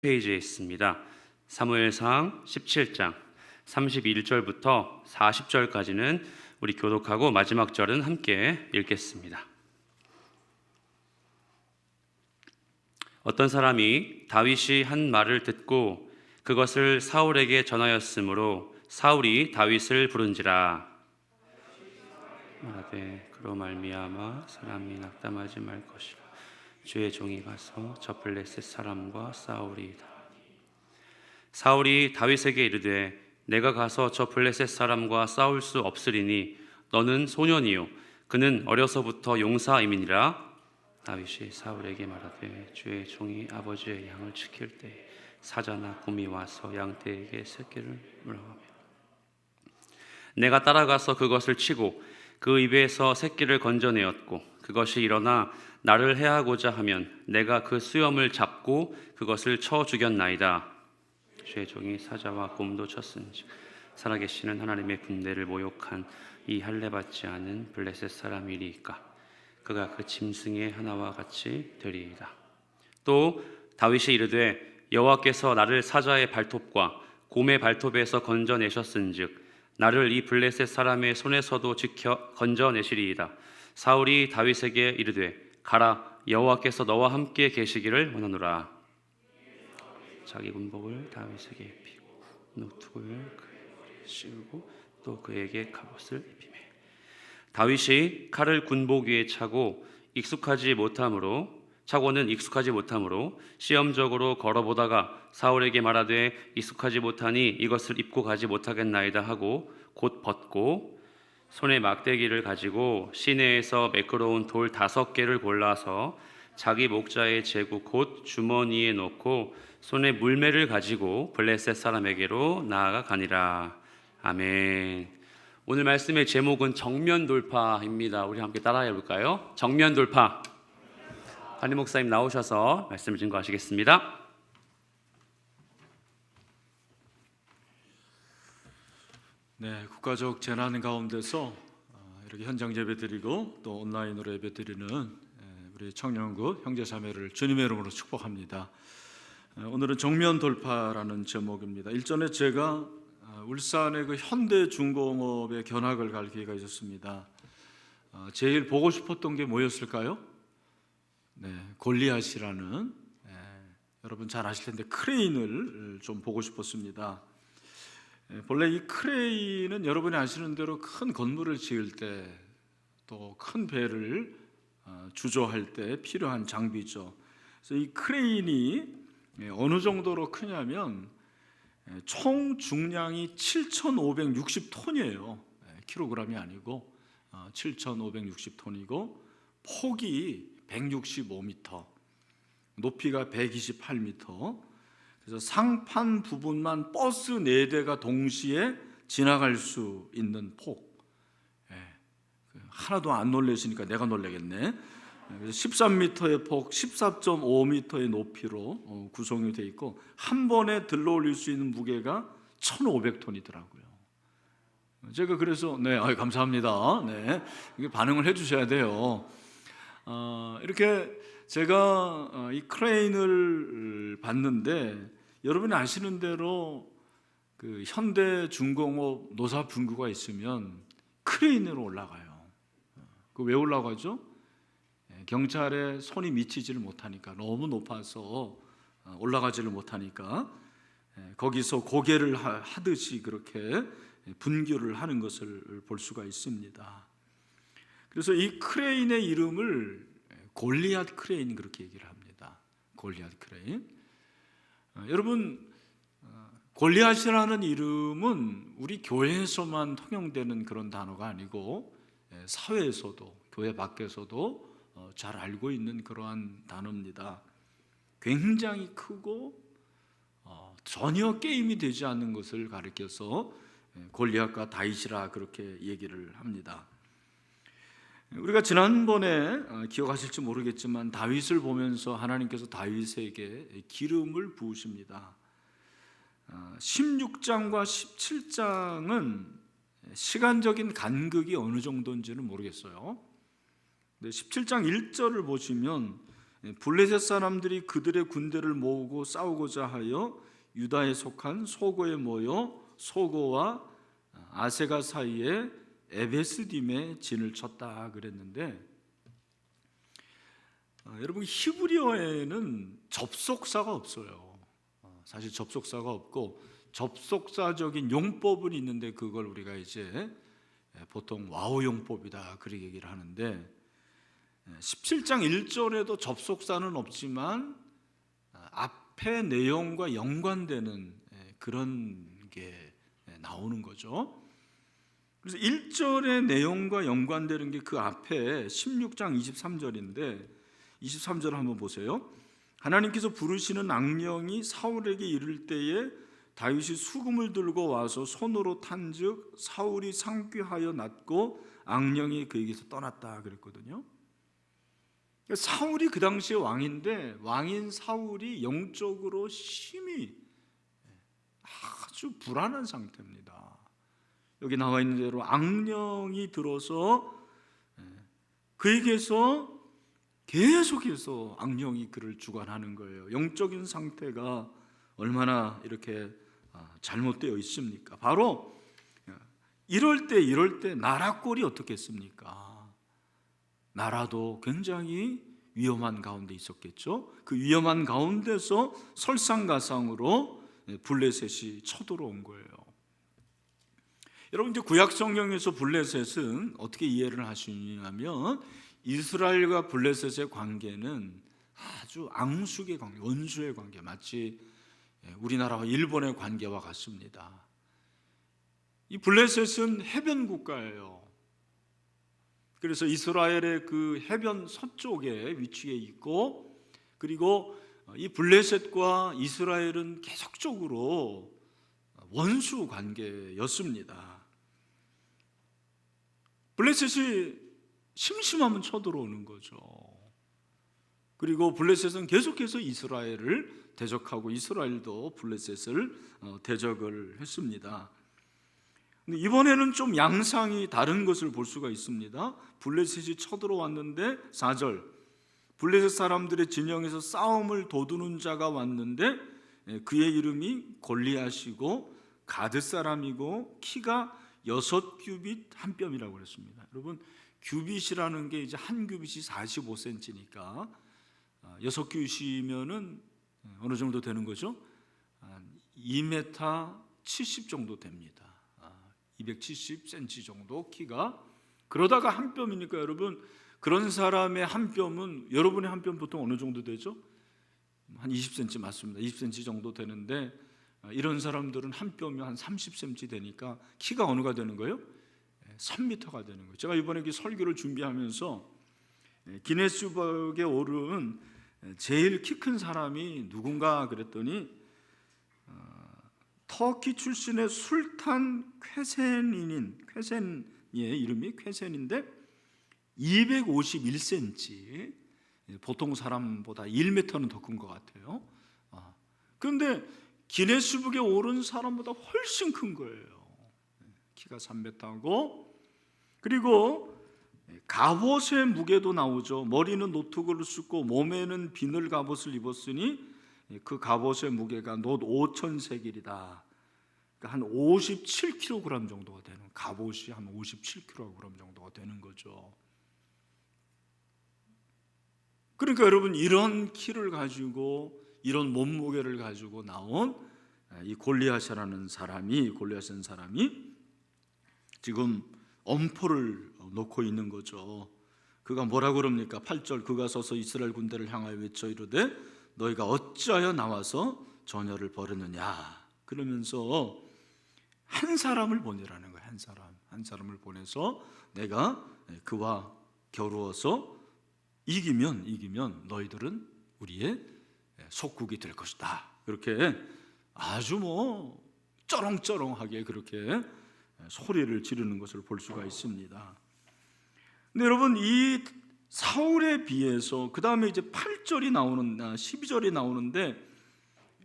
페이지에 있습니다. 사무엘상 17장 31절부터 40절까지는 우리 교독하고 마지막 절은 함께 읽겠습니다. 어떤 사람이 다윗이 한 말을 듣고 그것을 사울에게 전하였으므로 사울이 다윗을 부른지라. 말하되 그로 말미암아 사람이 낙담하지 말 것이라. 주의 종이 가서 저 블레셋 사람과 싸우리이다. 사울이 다윗에게 이르되 내가 가서 저 블레셋 사람과 싸울 수 없으리니 너는 소년이요 그는 어려서부터 용사임이니라. 다윗이 사울에게 말하되 주의 종이 아버지의 양을 지킬 때 사자나 곰이 와서 양떼에게 새끼를 물어가며 내가 따라가서 그것을 치고 그 입에서 새끼를 건져내었고 그것이 일어나 나를 해하고자 하면 내가 그 수염을 잡고 그것을 쳐 죽였나이다. 주의 종이 사자와 곰도 쳤은즉 살아계시는 하나님의 군대를 모욕한 이 할례받지 않은 블레셋 사람이리이까 그가 그 짐승의 하나와 같이 되리이다. 또 다윗이 이르되 여호와께서 나를 사자의 발톱과 곰의 발톱에서 건져내셨은즉 나를 이 블레셋 사람의 손에서도 지켜 건져내시리이다. 사울이 다윗에게 이르되 가라, 여호와께서 너와 함께 계시기를 원하노라. 자기 군복을 다윗에게 입히고 노투를 그의 머리에 씌우고 또 그에게 갑옷을 입히매 다윗이 칼을 군복 위에 차고는 익숙하지 못하므로 시험적으로 걸어보다가 사울에게 말하되 익숙하지 못하니 이것을 입고 가지 못하겠나이다 하고 곧 벗고 손에 막대기를 가지고 시내에서 매끄러운 돌 5개를 골라서 자기 목자의 제구 곧 주머니에 넣고 손에 물매를 가지고 블레셋 사람에게로 나아가 가니라. 아멘. 오늘 말씀의 제목은 정면 돌파입니다. 우리 함께 따라해 볼까요? 정면 돌파. 담임 목사님 나오셔서 말씀을 증거하시겠습니다. 네, 국가적 재난 가운데서 이렇게 현장 예배드리고 또 온라인으로 예배드리는 우리 청년국 형제자매를 주님의 이름으로 축복합니다. 오늘은 정면 돌파라는 제목입니다. 일전에 제가 울산의 그 현대중공업의 견학을 갈 기회가 있었습니다. 제일 보고 싶었던 게 뭐였을까요? 네, 골리앗이라는 여러분 잘 아실 텐데 크레인을 좀 보고 싶었습니다. 본래 이 크레인은 여러분이 아시는 대로 큰 건물을 지을 때 또 큰 배를 주조할 때 필요한 장비죠. 그래서 이 크레인이 어느 정도로 크냐면 총 중량이 7,560톤이에요. 킬로그램이 아니고 7,560톤이고 폭이 165m, 높이가 128m. 그래서 상판 부분만 버스 4대가 동시에 지나갈 수 있는 폭. 하나도 안 놀라시니까 내가 놀라겠네. 그래서 13m의 폭, 14.5m의 높이로 구성이 되어 있고 한 번에 들러올릴 수 있는 무게가 1,500톤이더라고요. 제가 그래서 감사합니다. 네, 이게 반응을 해주셔야 돼요. 이렇게 제가 이 크레인을 봤는데 여러분이 아시는 대로 그 현대중공업 노사 분구가 있으면 크레인으로 올라가요. 그 왜 올라가죠? 경찰에 손이 미치지를 못하니까, 너무 높아서 올라가지를 못하니까 거기서 고개를 하듯이 그렇게 분규를 하는 것을 볼 수가 있습니다. 그래서 이 크레인의 이름을 골리앗 크레인 그렇게 얘기를 합니다. 골리앗 크레인. 여러분, 골리앗이라는 이름은 우리 교회에서만 통용되는 그런 단어가 아니고 사회에서도, 교회 밖에서도 잘 알고 있는 그러한 단어입니다. 굉장히 크고 전혀 게임이 되지 않는 것을 가리켜서 골리앗과 다윗이라 그렇게 얘기를 합니다. 우리가 지난번에 기억하실지 모르겠지만 다윗을 보면서 하나님께서 다윗에게 기름을 부으십니다. 16장과 17장은 시간적인 간극이 어느 정도인지는 모르겠어요. 근데 17장 1절을 보시면 블레셋 사람들이 그들의 군대를 모으고 싸우고자 하여 유다에 속한 소고에 모여 소고와 아세가 사이에 에베스딤에 진을 쳤다 그랬는데, 여러분 히브리어에는 접속사가 없어요. 사실 접속사가 없고 접속사적인 용법은 있는데 그걸 우리가 이제 보통 와우 용법이다 그렇게 얘기를 하는데, 17장 1절에도 접속사는 없지만 앞의 내용과 연관되는 그런 게 나오는 거죠. 그래서 1절의 내용과 연관되는 게 그 앞에 16장 23절인데 23절 한번 보세요. 하나님께서 부르시는 악령이 사울에게 이를 때에 다윗이 수금을 들고 와서 손으로 탄즉 사울이 상쾌하여 낫고 악령이 그에게서 떠났다 그랬거든요. 사울이 그 당시에 왕인데 왕인 사울이 영적으로 심히 아주 불안한 상태입니다. 여기 나와 있는 대로 악령이 들어서 그에게서 계속해서 악령이 그를 주관하는 거예요. 영적인 상태가 얼마나 이렇게 잘못되어 있습니까? 바로 이럴 때 나라 꼴이 어떻겠습니까? 나라도 굉장히 위험한 가운데 있었겠죠. 그 위험한 가운데서 설상가상으로 블레셋이 쳐들어온 거예요. 여러분 이제 구약 성경에서 블레셋은 어떻게 이해를 하시냐면 이스라엘과 블레셋의 관계는 아주 앙숙의 관계, 원수의 관계, 마치 우리나라와 일본의 관계와 같습니다. 이 블레셋은 해변 국가예요. 그래서 이스라엘의 그 해변 서쪽에 위치해 있고, 그리고 이 블레셋과 이스라엘은 계속적으로 원수 관계였습니다. 블레셋이 심심하면 쳐들어오는 거죠. 그리고 블레셋은 계속해서 이스라엘을 대적하고 이스라엘도 블레셋을 대적을 했습니다. 근데 이번에는 좀 양상이 다른 것을 볼 수가 있습니다. 블레셋이 쳐들어왔는데 4절 블레셋 사람들의 진영에서 싸움을 도두는 자가 왔는데 그의 이름이 골리앗이고 가드 사람이고 키가 6규빗 한 뼘이라고 그랬습니다. 여러분 규빗이라는 게 이제 한 규빗이 45cm니까 6규빗이면은 어느 정도 되는 거죠? 2m 70 정도 됩니다. 270cm 정도 키가. 그러다가 한 뼘이니까 여러분 그런 사람의 한 뼘은 여러분의 한 뼘 보통 어느 정도 되죠? 한 20cm 맞습니다. 20cm 정도 되는데 이런 사람들은 한 뼘이 한 30cm 되니까 키가 어느가 되는 거예요? 3m가 되는 거예요. 제가 이번에 설교를 준비하면서 기네스북에 오른 제일 키 큰 사람이 누군가 그랬더니 터키 출신의 술탄 쾌센의 이름이 쾌센인데 251cm, 보통 사람보다 1m는 더 큰 것 같아요. 그런데 기네스북에 오른 사람보다 훨씬 큰 거예요. 키가 3m고, 그리고 갑옷의 무게도 나오죠. 머리는 노트구를 쓰고 몸에는 비늘 갑옷을 입었으니 그 갑옷의 무게가 놋 5,000세겔이다. 그러니까 한 57kg 정도가 되는, 갑옷이 한 57kg 정도가 되는 거죠. 그러니까 여러분 이런 키를 가지고 이런 몸무게를 가지고 나온 이 골리앗이라는 사람이 지금 엄포를 놓고 있는 거죠. 그가 뭐라고 그럽니까? 8절 그가 서서 이스라엘 군대를 향하여 외쳐 이르되 너희가 어찌하여 나와서 전열을 벌였느냐. 그러면서 한 사람을 보내라는 거예요. 한 사람을 보내서 내가 그와 겨루어서 이기면 너희들은 우리의 속국이 될 것이다. 그렇게 아주 쩌렁쩌렁하게 그렇게 소리를 지르는 것을 볼 수가 있습니다. 근데 여러분 이 사울에 비해서 그 다음에 이제 8절이 나오는 12절이 나오는데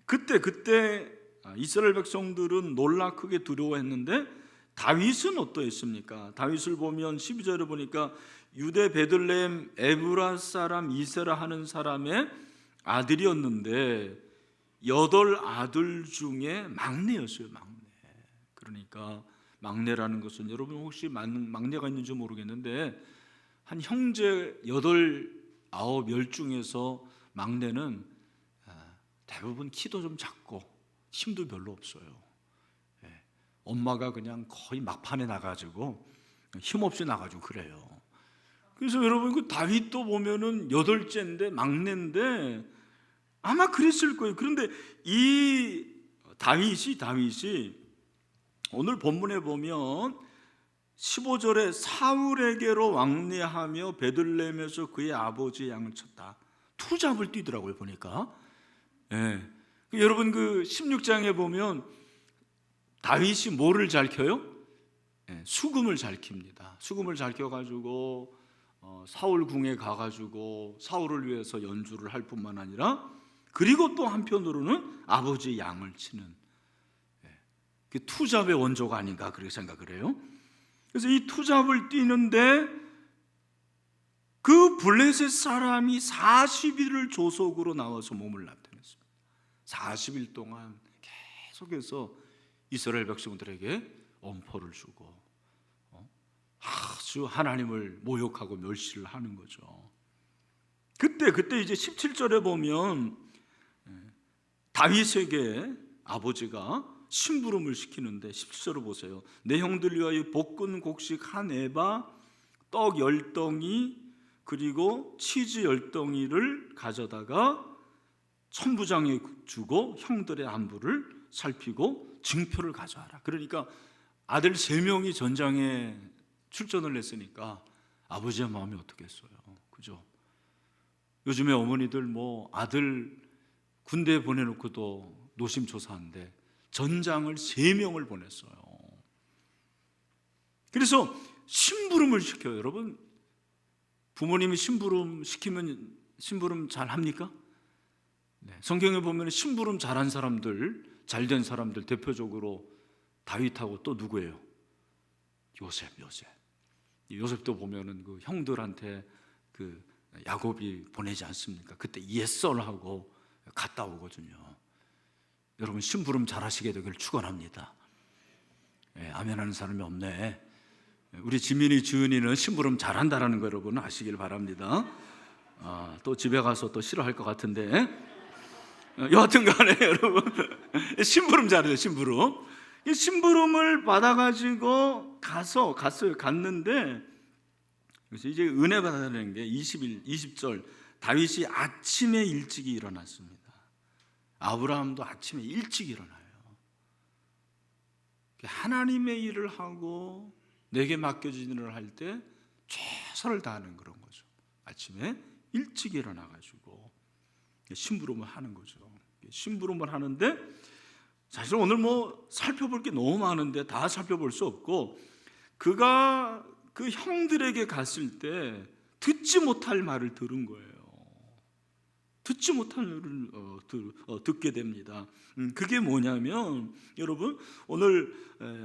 그때 이스라엘 백성들은 놀라 크게 두려워했는데 다윗은 어떠했습니까? 다윗을 보면 12절에 보니까 유대 베들레헴 에브라 사람 이세라 하는 사람의 아들이었는데 8아들 중에 막내였어요. 막내. 그러니까 막내라는 것은 여러분 혹시 막내가 있는지 모르겠는데 한 형제 8, 9, 10 중에서 막내는 대부분 키도 좀 작고 힘도 별로 없어요. 엄마가 그냥 거의 막판에 나가지고 힘없이 나가지고 그래요. 그래서 여러분 그 다윗도 보면은 8째인데 막내인데 아마 그랬을 거예요. 그런데 이 다윗이 오늘 본문에 보면 15절에 사울에게로 왕래하며 베들레헴에서 그의 아버지의 양을 쳤다. 투잡을 뛰더라고요 보니까. 여러분 그 16장에 보면 다윗이 뭐를 잘 켜요? 수금을 잘 킵니다. 수금을 잘 켜가지고 사울 궁에 가가지고 사울을 위해서 연주를 할 뿐만 아니라 그리고 또 한편으로는 아버지의 양을 치는 투잡의 원조가 아닌가 그렇게 생각을 해요. 그래서 이 투잡을 뛰는데 그 블레셋 사람이 40일을 조속으로 나와서 몸을 나타냈습니다. 40일 동안 계속해서 이스라엘 백성들에게 엄포를 주고 아주 하나님을 모욕하고 멸시를 하는 거죠. 그때 이제 17절에 보면 다윗에게 아버지가 심부름을 시키는데 17절을 보세요. 내 형들 위하여 볶은 곡식 한 에바, 떡 10덩이 그리고 치즈 10덩이를 가져다가 천부장에 주고 형들의 안부를 살피고 증표를 가져와라. 그러니까 아들 3명이 전장에 출전을 했으니까 아버지의 마음이 어떻겠어요? 그죠? 요즘에 어머니들 뭐 아들 군대에 보내놓고도 노심초사한데 전장을 3명을 보냈어요. 그래서 심부름을 시켜요. 여러분 부모님이 심부름 시키면 심부름 잘 합니까? 성경에 보면 심부름 잘한 사람들, 잘된 사람들 대표적으로 다윗하고 또 누구예요? 요셉도 보면은 그 형들한테 그 야곱이 보내지 않습니까? 그때 옛설하고 갔다 오거든요. 여러분 심부름 잘하시게 되길 축원합니다. 아멘하는 사람이 없네. 우리 지민이 주은이는 심부름 잘한다라는 거 여러분 아시길 바랍니다. 또 집에 가서 또 싫어할 것 같은데 여하튼간에 여러분 심부름 잘해요. 심부름을 받아가지고 갔는데 그래서 이제 은혜 받아내는 게 20절 다윗이 아침에 일찍이 일어났습니다. 아브라함도 아침에 일찍 일어나요. 하나님의 일을 하고 내게 맡겨진 일을 할 때 최선을 다하는 그런 거죠. 아침에 일찍 일어나가지고 심부름을 하는 거죠. 심부름을 하는데 사실 오늘 뭐 살펴볼 게 너무 많은데 다 살펴볼 수 없고 그가 그 형들에게 갔을 때 듣지 못할 말을 들은 거예요. 듣지 못할 말을 듣게 됩니다. 그게 뭐냐면 여러분 오늘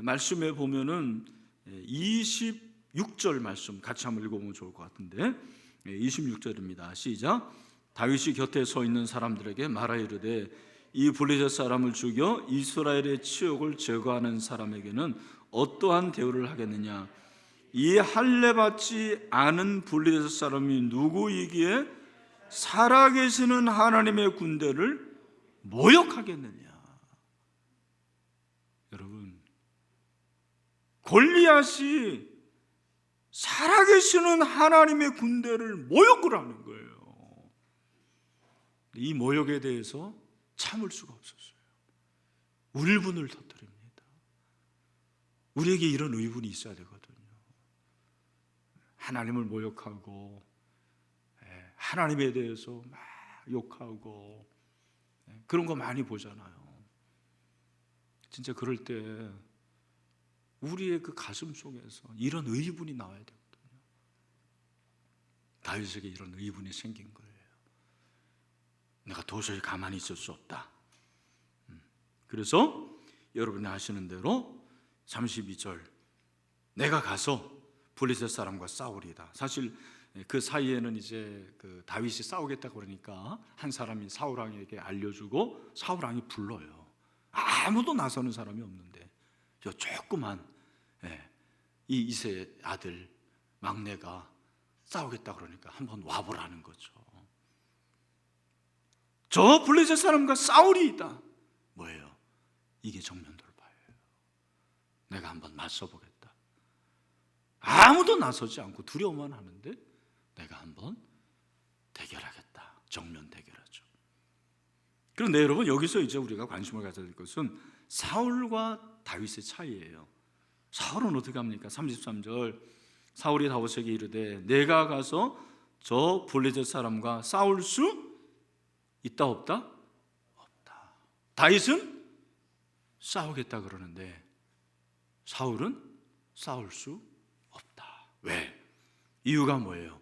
말씀에 보면은 26절 말씀 같이 한번 읽어보면 좋을 것 같은데 26절입니다. 시작. 다윗이 곁에 서 있는 사람들에게 말하이르되 이 블레셋 사람을 죽여 이스라엘의 치욕을 제거하는 사람에게는 어떠한 대우를 하겠느냐? 이 할례받지 않은 블레셋 사람이 누구이기에 살아계시는 하나님의 군대를 모욕하겠느냐? 여러분 골리앗이 살아계시는 하나님의 군대를 모욕을 하는 거예요. 이 모욕에 대해서 참을 수가 없었어요. 울분을 터뜨립니다. 우리에게 이런 의분이 있어야 되거든요. 하나님을 모욕하고 하나님에 대해서 막 욕하고 그런 거 많이 보잖아요. 진짜 그럴 때 우리의 그 가슴 속에서 이런 의분이 나와야 되거든요. 다윗에게 이런 의분이 생긴 거예요. 내가 도저히 가만히 있을 수 없다. 그래서 여러분이 아시는 대로 32절 내가 가서 블레셋 사람과 싸우리이다. 사실 그 사이에는 이제 그 다윗이 싸우겠다 그러니까 한 사람이 사울 왕에게 알려주고 사울 왕이 불러요. 아무도 나서는 사람이 없는데 저 조그만 이 이세 아들 막내가 싸우겠다 그러니까 한번 와보라는 거죠. 저 블레셋 사람과 싸우리이다. 뭐예요? 이게 정면 돌파예요. 내가 한번 맞서보겠다. 아무도 나서지 않고 두려워만 하는데 내가 한번 대결하겠다. 정면 대결하죠. 그런데 여러분, 여기서 이제 우리가 관심을 가져야 될 것은 사울과 다윗의 차이예요. 사울은 어떻게 합니까? 33절 사울이 다윗에게 이르되 내가 가서 저 블레셋 사람과 싸울 수 있다 없다? 없다. 다윗은 싸우겠다 그러는데 사울은 싸울 수 없다. 왜? 이유가 뭐예요?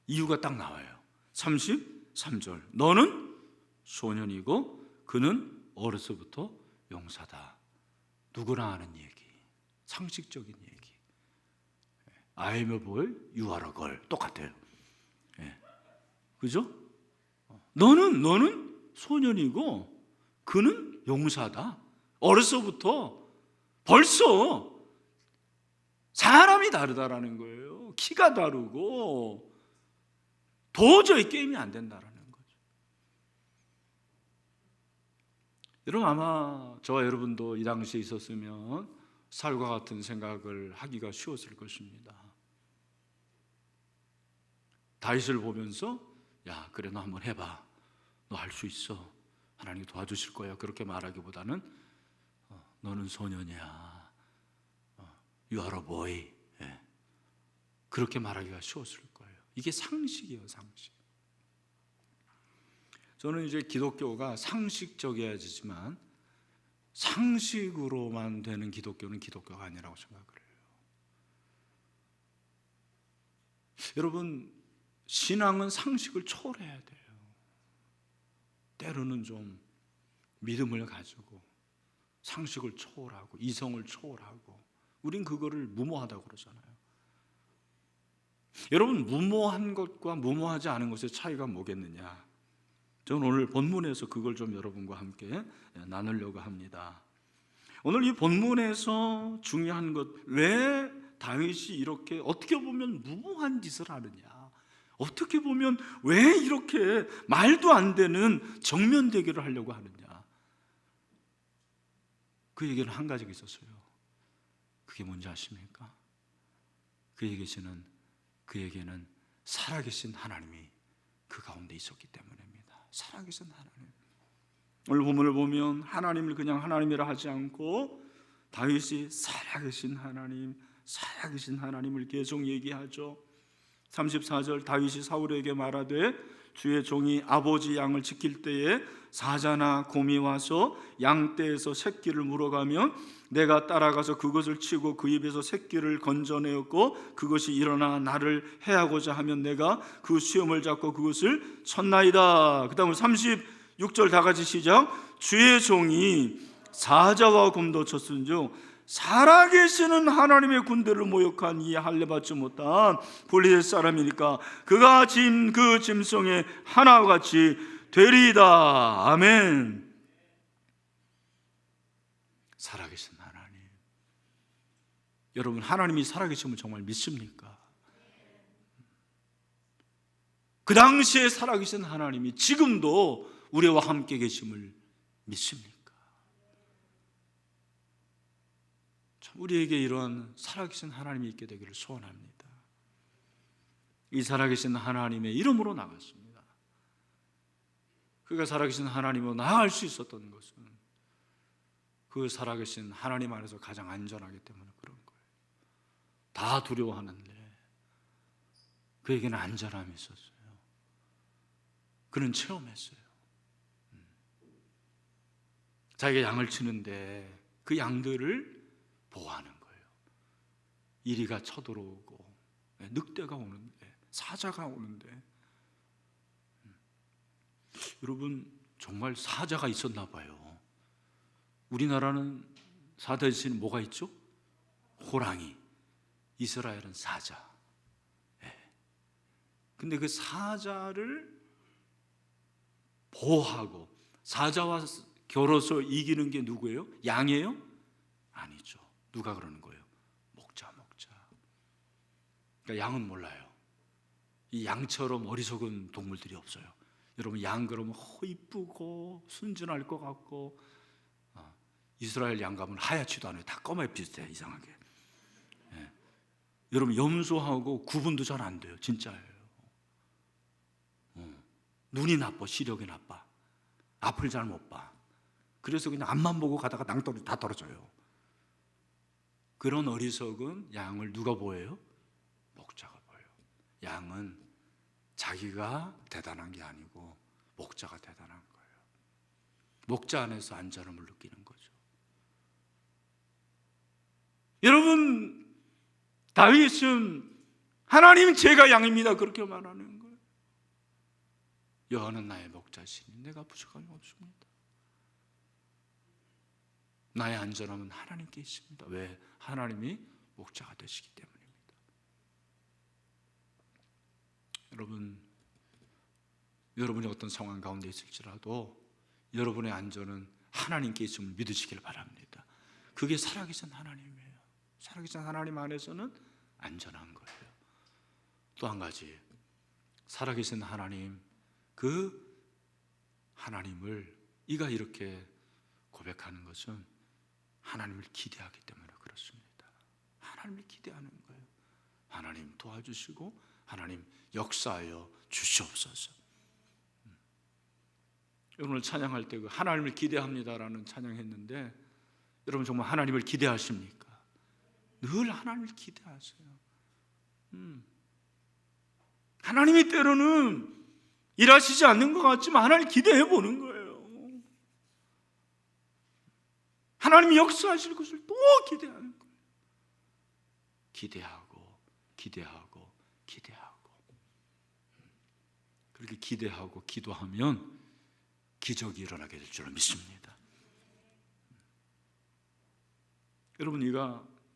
이유가 딱 나와요. 33절 너는 소년이고 그는 어려서부터 용사다. 누구나 아는 얘기, 상식적인 얘기. I am a boy, you are a girl. 똑같아요. 그죠? 너는 소년이고 그는 용사다. 어려서부터 벌써 사람이 다르다라는 거예요. 키가 다르고 도저히 게임이 안 된다라는 거죠. 여러분, 아마 저와 여러분도 이 당시에 있었으면 살과 같은 생각을 하기가 쉬웠을 것입니다. 다윗을 보면서 야, 그래 너 한번 해봐. 너 할 수 있어. 하나님이 도와주실 거야. 그렇게 말하기보다는 너는 소년이야. You are a boy. 그렇게 말하기가 쉬웠을 거예요. 이게 상식이에요, 상식. 저는 이제 기독교가 상식적이어야지만 상식으로만 되는 기독교는 기독교가 아니라고 생각을 해요. 여러분, 신앙은 상식을 초월해야 돼요. 때로는 좀 믿음을 가지고 상식을 초월하고 이성을 초월하고 우린 그거를 무모하다고 그러잖아요. 여러분, 무모한 것과 무모하지 않은 것의 차이가 뭐겠느냐? 저는 오늘 본문에서 그걸 좀 여러분과 함께 나누려고 합니다. 오늘 이 본문에서 중요한 것, 왜 다윗이 이렇게 어떻게 보면 무모한 짓을 하느냐? 어떻게 보면 왜 이렇게 말도 안 되는 정면 대결을 하려고 하느냐? 그 얘기는 한 가지가 있었어요. 그게 뭔지 아십니까? 그에게는 살아계신 하나님이 그 가운데 있었기 때문입니다. 살아계신 하나님. 오늘 본문을 보면 하나님을 그냥 하나님이라 하지 않고 다윗이 살아계신 하나님을 계속 얘기하죠. 34절 다윗이 사울에게 말하되 주의 종이 아버지 양을 지킬 때에 사자나 곰이 와서 양떼에서 새끼를 물어가면 내가 따라가서 그것을 치고 그 입에서 새끼를 건져내었고 그것이 일어나 나를 해하고자 하면 내가 그 수염을 잡고 그것을 쳤나이다. 그 다음에 36절 다 같이 시작. 주의 종이 사자와 곰도 쳤은즉 살아계시는 하나님의 군대를 모욕한 이 할례받지 못한 블레셋 사람이니까 그가 진 그 짐승의 하나와 같이 되리이다. 아멘. 살아계신 하나님. 여러분, 하나님이 살아계심을 정말 믿습니까? 그 당시에 살아계신 하나님이 지금도 우리와 함께 계심을 믿습니까? 우리에게 이런 살아계신 하나님이 있게 되기를 소원합니다. 이 살아계신 하나님의 이름으로 나갔습니다. 그가 살아계신 하나님으로 나아갈 수 있었던 것은 그 살아계신 하나님 안에서 가장 안전하기 때문에 그런 거예요. 다 두려워하는데 그에게는 안전함이 있었어요. 그는 체험했어요. 자기가 양을 치는데 그 양들을 보호하는 거예요. 이리가 쳐들어오고 늑대가 오는데 사자가 오는데 여러분, 정말 사자가 있었나 봐요. 우리나라는 사자 대신 뭐가 있죠? 호랑이. 이스라엘은 사자. 근데 그 사자를 보호하고 사자와 겨뤄서 이기는 게 누구예요? 양이에요? 아니죠. 누가 그러는 거예요? 목자. 그러니까 양은 몰라요. 이 양처럼 어리석은 동물들이 없어요. 여러분, 양 그러면 이쁘고 순진할 것 같고, 이스라엘 양 가면 하얗지도 않아요. 다 검에 비슷해, 이상하게. 여러분, 염소하고 구분도 잘 안 돼요. 진짜예요. 눈이 나빠, 시력이 나빠, 앞을 잘 못 봐. 그래서 그냥 앞만 보고 가다가 낭떠러지 다 떨어져요. 그런 어리석은 양을 누가 보여요? 목자가 보여요. 양은 자기가 대단한 게 아니고 목자가 대단한 거예요. 목자 안에서 안전함을 느끼는 거죠. 여러분, 다윗은 하나님 제가 양입니다 그렇게 말하는 거예요. 여호와는 나의 목자시니 내가 부족함이 없습니다. 나의 안전함은 하나님께 있습니다. 왜? 하나님이 목자가 되시기 때문입니다. 여러분이 어떤 상황 가운데 있을지라도 여러분의 안전은 하나님께 있음을 믿으시길 바랍니다. 그게 살아계신 하나님이에요. 살아계신 하나님 안에서는 안전한 거예요. 또 한 가지, 살아계신 하나님, 그 하나님을 이가 이렇게 고백하는 것은 하나님을 기대하기 때문에 그렇습니다. 하나님을 기대하는 거예요. 하나님 도와주시고 하나님 역사하여 주시옵소서. 오늘 찬양할 때 그 하나님을 기대합니다라는 찬양했는데, 여러분 정말 하나님을 기대하십니까? 늘 하나님을 기대하세요. 하나님이 때로는 일하시지 않는 것 같지만 하나님을 기대해 보는 거예요. 하나님이 역사하실 것을 또 기대하는 거예요. 기대하고 그렇게 기대하고 기도하면 기적이 일어나게 될 줄 믿습니다. 여러분,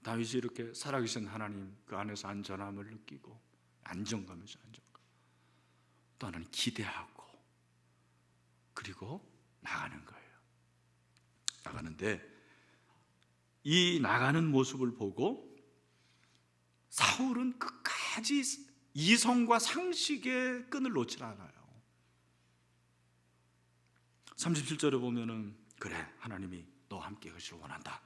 다윗이 이렇게 살아계신 하나님 그 안에서 안전함을 느끼고 안정감이죠. 또 하나는 기대하고 그리고 나가는 거예요. 나가는데 이 나가는 모습을 보고 사울은 끝까지 이성과 상식의 끈을 놓지 않아요. 37절에 보면은 그래, 하나님이 너와 함께 계시길 원한다.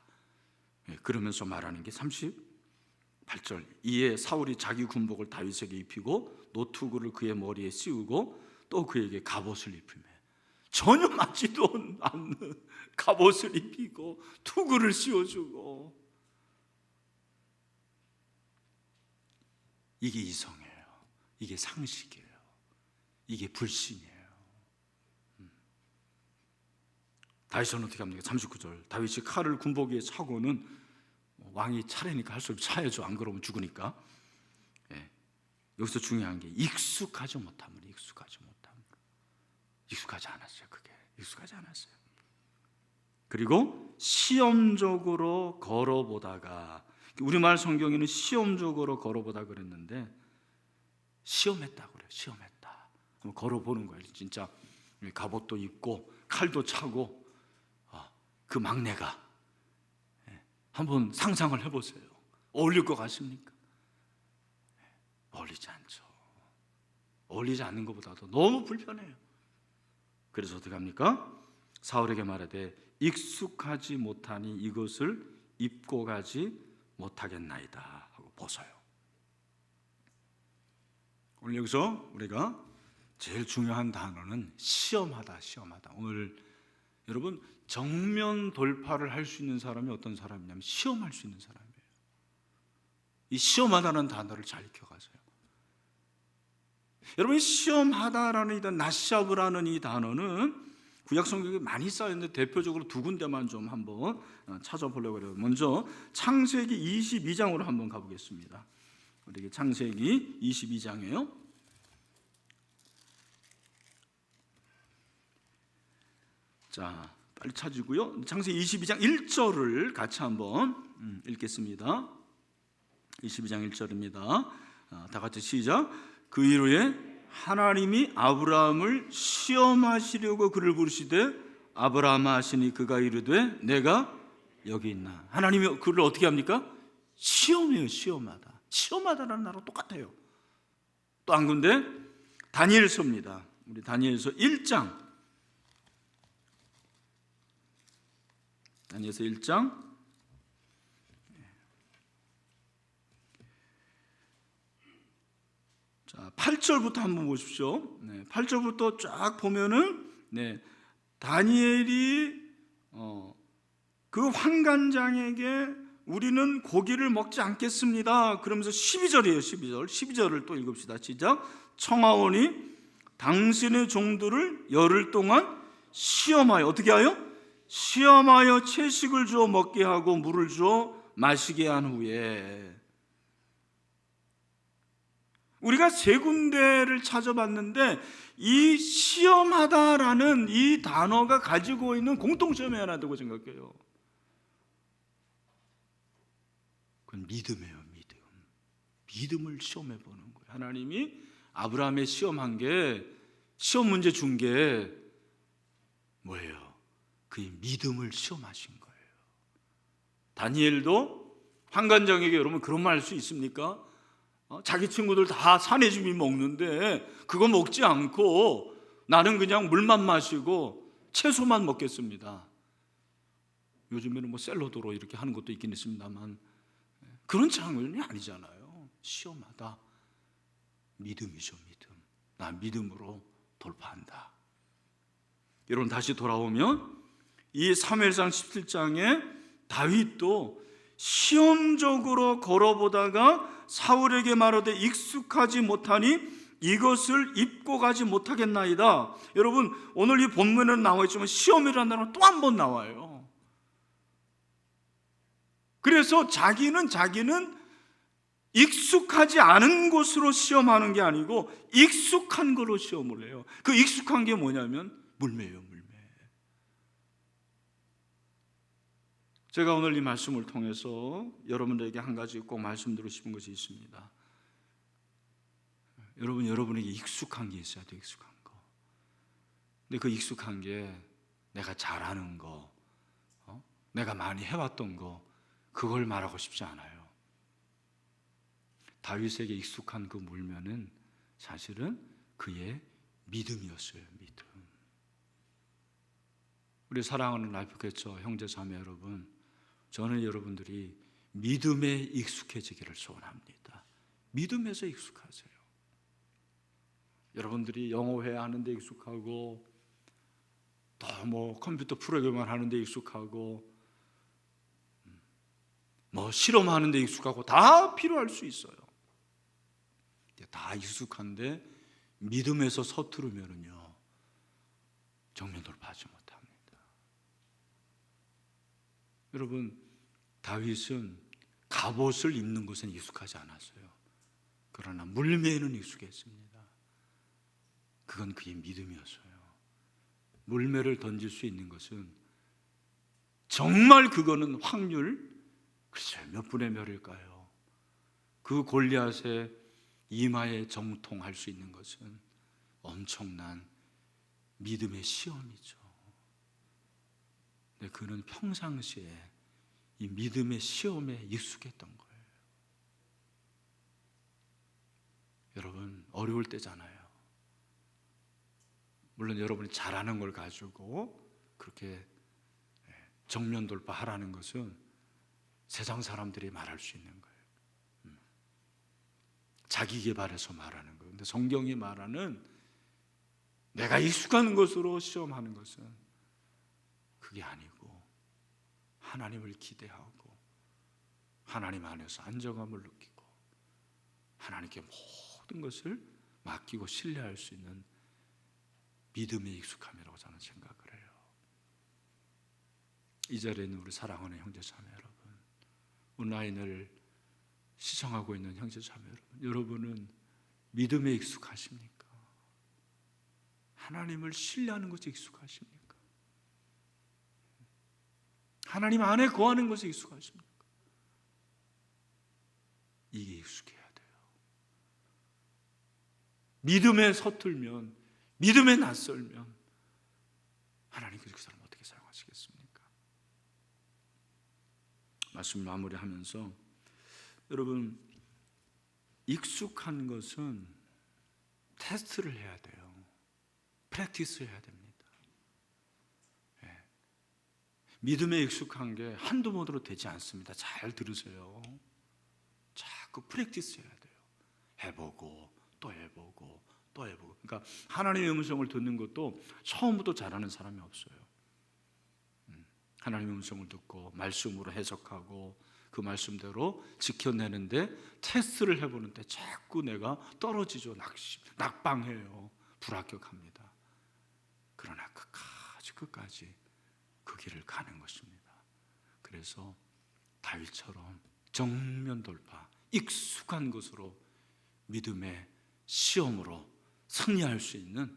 그러면서 말하는 게 38절, 이에 사울이 자기 군복을 다윗에게 입히고 노투구를 그의 머리에 씌우고 또 그에게 갑옷을 입히며, 전혀 맞지도 않는 갑옷을 입히고 투구를 씌워주고, 이게 이성이에요. 이게 상식이에요. 이게 불신이에요. 다윗은 어떻게 합니까? 39절, 다윗이 칼을 군복 위에 차고는 왕이 차례니까 할 수 없이 차야죠. 안 그러면 죽으니까. 여기서 중요한 게 익숙하지 못함으로. 익숙하지 않았어요. 그게 익숙하지 않았어요. 그리고 시험적으로 걸어보다가, 우리말 성경에는 시험적으로 걸어보다 그랬는데 시험했다고 그래요. 시험했다. 한번 걸어보는 거예요. 진짜 갑옷도 입고 칼도 차고, 그 막내가 한번 상상을 해보세요. 어울릴 것 같습니까? 어울리지 않죠. 어울리지 않는 것보다도 너무 불편해요. 그래서 어떻게 합니까? 사울에게 말하되 익숙하지 못하니 이것을 입고 가지 못하겠나이다 하고 벗어요. 오늘 여기서 우리가 제일 중요한 단어는 시험하다. 오늘 여러분, 정면 돌파를 할 수 있는 사람이 어떤 사람이냐면 시험할 수 있는 사람이에요. 이 시험하다는 단어를 잘 익혀가세요. 여러분, 시험하다라는 이 나시아브라는 이 단어는 구약 성경에 많이 쌓여있는데 대표적으로 두 군데만 좀 한번 찾아보려고 해요. 먼저 창세기 22장으로 한번 가보겠습니다. 우리 창세기 22장이에요. 자, 빨리 찾으고요. 창세기 22장 1절을 같이 한번 읽겠습니다. 22장 1절입니다. 다 같이 시작. 그 이후에 하나님이 아브라함을 시험하시려고 그를 부르시되 아브라함아 하시니 그가 이르되 내가 여기 있나. 하나님이 그를 어떻게 합니까? 시험해요. 시험하다. 시험하다라는 단어가 똑같아요. 또 한 군데 다니엘서입니다. 우리 다니엘서 1장. 다니엘서 1장. 자, 8절부터 한번 보십시오. 8절부터 쫙 보면은 다니엘이 그 환관장에게 우리는 고기를 먹지 않겠습니다. 그러면서 12절이에요. 12절을 또 읽읍시다. 시작. 청하오니 당신의 종들을 열흘 동안 시험하여 어떻게 하여? 시험하여 채식을 주어 먹게 하고 물을 주어 마시게 한 후에 우리가 세 군데를 찾아봤는데 이 시험하다라는 이 단어가 가지고 있는 공통점이 하나 있다고 생각해요. 그건 믿음이에요. 믿음을 시험해 보는 거예요. 하나님이 아브라함의 시험한 게 시험 문제 준 게 뭐예요? 그의 믿음을 시험하신 거예요. 다니엘도 환관장에게 여러분 그런 말 할 수 있습니까? 자기 친구들 다 산해주미 먹는데 그거 먹지 않고 나는 그냥 물만 마시고 채소만 먹겠습니다. 요즘에는 뭐 샐러드로 이렇게 하는 것도 있긴 있습니다만 그런 장면이 아니잖아요. 시험하다. 믿음이죠. 믿음. 나 믿음으로 돌파한다. 여러분 다시 돌아오면 이 사무엘상 17장에 다윗도 시험적으로 걸어보다가 사울에게 말하되 익숙하지 못하니 이것을 입고 가지 못하겠나이다. 여러분 오늘 이 본문에는 나와 있지만 시험이라는 단어가 또 한 번 나와요. 그래서 자기는 익숙하지 않은 곳으로 시험하는 게 아니고 익숙한 거로 시험을 해요. 그 익숙한 게 뭐냐면 물매예요. 물매. 제가 오늘 이 말씀을 통해서 여러분들에게 한 가지 꼭 말씀드리고 싶은 것이 있습니다. 여러분에게 익숙한 게 있어야 돼요. 익숙한 거. 근데 그 익숙한 게 내가 잘하는 거, 내가 많이 해왔던 거, 그걸 말하고 싶지 않아요. 다윗에게 익숙한 그 물면은 사실은 그의 믿음이었어요. 믿음. 우리 사랑하는 라이프캐쳐 형제 자매 여러분, 저는 여러분들이 믿음에 익숙해지기를 소원합니다. 믿음에서 익숙하세요. 여러분들이 영어회 하는데 익숙하고 또 뭐 컴퓨터 프로그램을 하는데 익숙하고 뭐 실험하는데 익숙하고 다 필요할 수 있어요. 다 익숙한데 믿음에서 서투르면은요 정면 돌파하지 못합니다. 여러분 다윗은 갑옷을 입는 것은 익숙하지 않았어요. 그러나 물매에는 익숙했습니다. 그건 그의 믿음이었어요. 물매를 던질 수 있는 것은 정말 그거는 확률 글쎄 몇 분의 몇일까요? 그 골리앗의 이마에 정통할 수 있는 것은 엄청난 믿음의 시험이죠. 근데 그는 평상시에 이 믿음의 시험에 익숙했던 거예요. 여러분 어려울 때잖아요. 물론 여러분이 잘하는 걸 가지고 그렇게 정면 돌파하라는 것은 세상 사람들이 말할 수 있는 거예요. 자기 개발해서 말하는 거예요. 근데 성경이 말하는 내가 익숙한 것으로 시험하는 것은 그게 아니고 하나님을 기대하고 하나님 안에서 안정감을 느끼고 하나님께 모든 것을 맡기고 신뢰할 수 있는 믿음의 익숙함이라고 저는 생각을 해요. 이 자리에 있는 우리 사랑하는 형제자매 여러분, 온라인을 시청하고 있는 형제자매 여러분, 여러분은 믿음에 익숙하십니까? 하나님을 신뢰하는 것에 익숙하십니까? 하나님 안에 거하는 것에 익숙하십니까? 믿음에 서툴면, 믿음에 낯설면 하나님께서 그 사람 어떻게 사용하시겠습니까? 말씀 마무리하면서 여러분, 익숙한 것은 테스트를 해야 돼요. 프랙티스 해야 됩니다. 예. 믿음에 익숙한 게 한두 번으로 되지 않습니다. 잘 들으세요. 자꾸 프랙티스 해야 돼요. 해보고 또 해보고 또 해보고. 그러니까 하나님의 음성을 듣는 것도 처음부터 잘하는 사람이 없어요. 하나님의 음성을 듣고 말씀으로 해석하고 그 말씀대로 지켜내는데 테스트를 해보는데 자꾸 내가 떨어지죠. 낙방해요. 불합격합니다. 그러나 끝까지 그 길을 가는 것입니다. 그래서 다윗처럼 정면 돌파, 익숙한 것으로 믿음의 시험으로 승리할 수 있는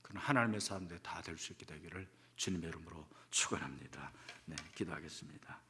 그런 하나님의 사람들 다 될 수 있게 되기를 주님의 이름으로 축원합니다. 네, 기도하겠습니다.